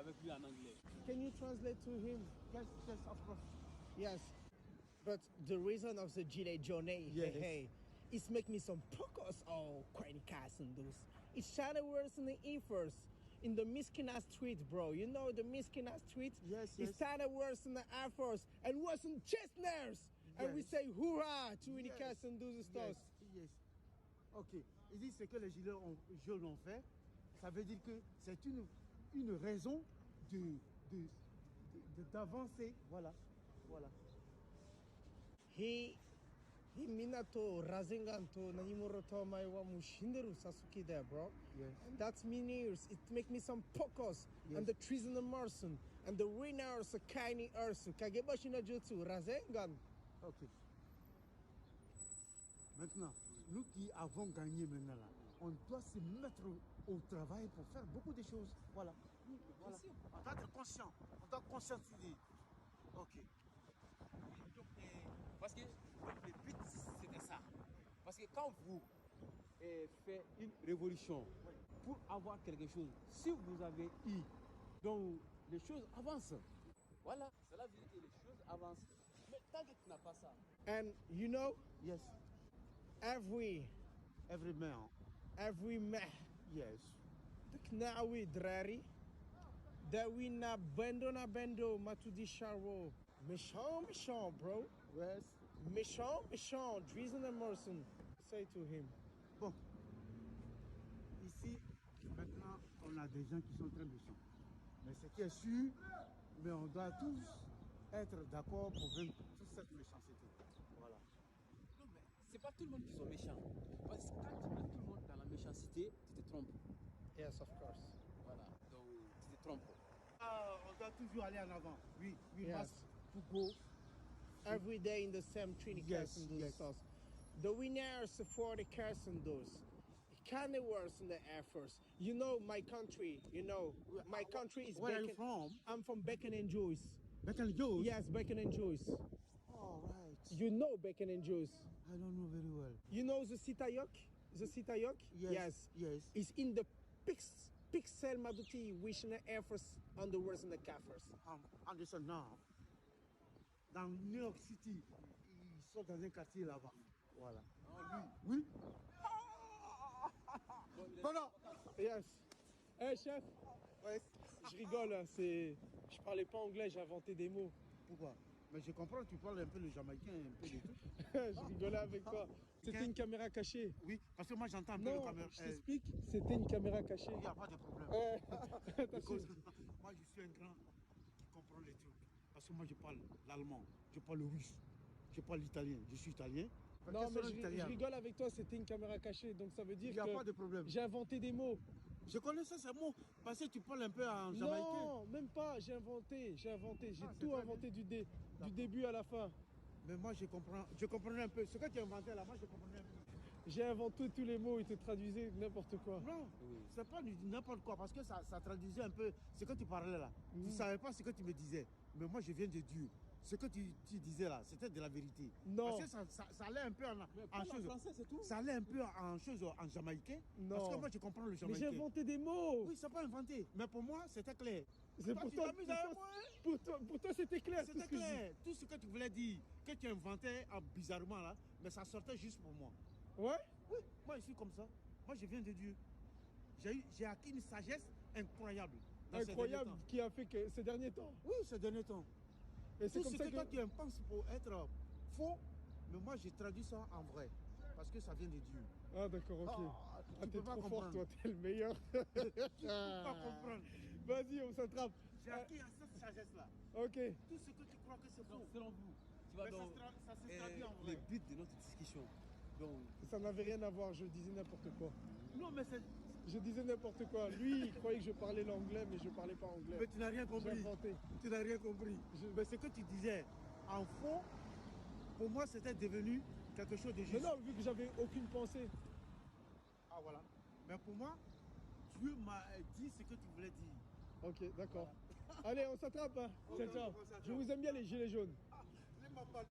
avec lui en anglais. Can you translate to him? Yes, yes, of course. Yes. But the reason of the Gilet Journey, Yes. hey, it's make me some focus. Oh, Quainy Cassandos. It's China worse in the ethers. In the Miskina Street, bro. You know the Miskina Street? Yes, It's yes. China worse in the Air Force and worse in Chestners. And we Yes. say hurrah to Quainy Yes. Cassandos stores. Yes, yes. Ok. Il dit ce que les gilets jaunes ont fait. Ça veut dire que c'est une raison d'avancer. Voilà. Voilà. Minato Rasenganto Nanimoroto Maiwa Mushinderu Sasuke there, bro. Yes. And that's means it make me some focus Yes. on the trees in the Marson and the winners of Kaini Ursu Kagebashina Jutsu Rasengan. Ok. Maintenant, nous qui avons gagné maintenant là, on doit se mettre au travail pour faire beaucoup de choses. Voilà. Voilà. On doit être conscient. On doit conscientiser. Ok. Donc, parce que le but, c'était ça. Parce que quand vous faites une révolution pour avoir quelque chose, si vous avez eu, donc les choses avancent. Voilà, cela veut dire que les choses avancent. Mais tant que tu n'as pas ça. And you know, Yes. every man. meh Yes. Knawi Drari that we na bendo matudi sharo. Méchant, bro. Yes. Méchant, Drizen Emerson. Say to him. Bon. Ici, maintenant, on a des gens qui sont très méchants. Mais ce qui est sûr, mais on doit tous être d'accord pour vaincre toute cette méchanceté. Voilà. Non, mais c'est pas tout le monde qui sont méchants. Parce que quand tu mets tout le monde dans la méchanceté, tu te trompes. Yes, of course. Voilà, donc tu te trompes. On doit toujours aller en avant. Oui, we Yes. must to go. Every day in the same Trini Yes, Cassandos yes. stores. The winners for the Cassandos. Kind of worse in the Air Force. You know my country. You know my country is. Where are you from? I'm from Bacon and Joyce. Bacon Joe's? Yes, Bacon and Joyce. All right. You know Bacon and Joyce. I don't know very well. You know the Sitayok? The Sitayok? Yes. Yes. It's in the Pixel Maduti wishing the Air Force on the worst in the Kaffers. Anderson now. Dans New York City, ils sont dans un quartier là-bas. Voilà. Oui. Voilà. Yes. Hey chef, Ouais. je rigole, hein, je parlais pas anglais, j'ai inventé des mots. Pourquoi? Mais je comprends, tu parles un peu le jamaïcain, un peu de tout. Je rigolais avec toi. C'était une caméra cachée. Oui, parce que moi j'entends un peu le Non, caméra. je t'explique, c'était une caméra cachée. Il n'y a pas de problème. T'as su. Because moi je suis un grand qui comprend les trucs. Parce que moi je parle l'allemand, je parle le russe, je parle l'italien, je suis italien. Non, mais je rigole avec toi, c'était une caméra cachée, donc ça veut dire Il n'y a pas de problème. j'ai inventé des mots. Je connais ça, c'est bon. Parce que tu parles un peu en jamaïcain. Non, même pas, j'ai inventé, j'ai c'est tout très inventé du début à la fin. Mais moi je comprenais un peu. Ce que tu as inventé là, moi je comprenais un peu. J'ai inventé tous les mots, ils te traduisaient n'importe quoi. Non, c'est pas n'importe quoi, parce que ça traduisait un peu ce que tu parlais là. Tu ne savais pas ce que tu me disais. Mais moi je viens de Dieu. Ce que tu disais là, c'était de la vérité. Non. Parce que ça allait un peu en chose. français, c'est tout. Ça allait un peu en chose en jamaïcain. Non. Parce que moi je comprends le Mais jamaïcain. j'ai inventé des mots. Oui, c'est pas inventé. Mais pour moi, c'était clair. C'est Toi, pour tu toi, t'amuses avec moi, hein? pour toi, c'était clair. tout C'était ce que je dis. clair. Tout ce que tu voulais dire, que tu inventais bizarrement là, mais ça sortait juste pour moi. Ouais. Oui, moi je suis comme ça. Moi je viens de Dieu. J'ai acquis une sagesse incroyable. Dans ces derniers Incroyable temps. qui a fait que ces derniers temps. Oui, ces derniers temps. Et c'est Tout comme ce ça que toi tu penses pour être faux, mais moi j'ai traduit ça en vrai. Parce que ça vient de Dieu. Ah d'accord, ok. Tu T'es peux pas trop fort, comprendre. toi, t'es le meilleur. Tu ne peux pas comprendre. Vas-y, on s'attrape. J'ai acquis cette sagesse-là. Ok. Tout ce que tu crois que c'est faux. Donc, selon vous, tu vas Mais donc, ça se traduit en le vrai. but de notre discussion. Donc, Ça n'avait rien à voir, je disais n'importe quoi. Non, mais c'est. Je disais n'importe quoi. Lui, il croyait que je parlais l'anglais, mais je parlais pas anglais. Mais tu n'as rien J'ai compris. inventé. Tu n'as rien compris. Mais ce que tu disais en faux, pour moi, c'était devenu quelque chose de juste. Mais non, vu que j'avais aucune pensée. Ah voilà. Mais pour moi, Dieu m'a dit ce que tu voulais dire. Ok, d'accord. Allez, on s'attrape. Hein. Ciao, ciao. on s'attrape. Je vous aime bien les gilets jaunes. Ne m'a pas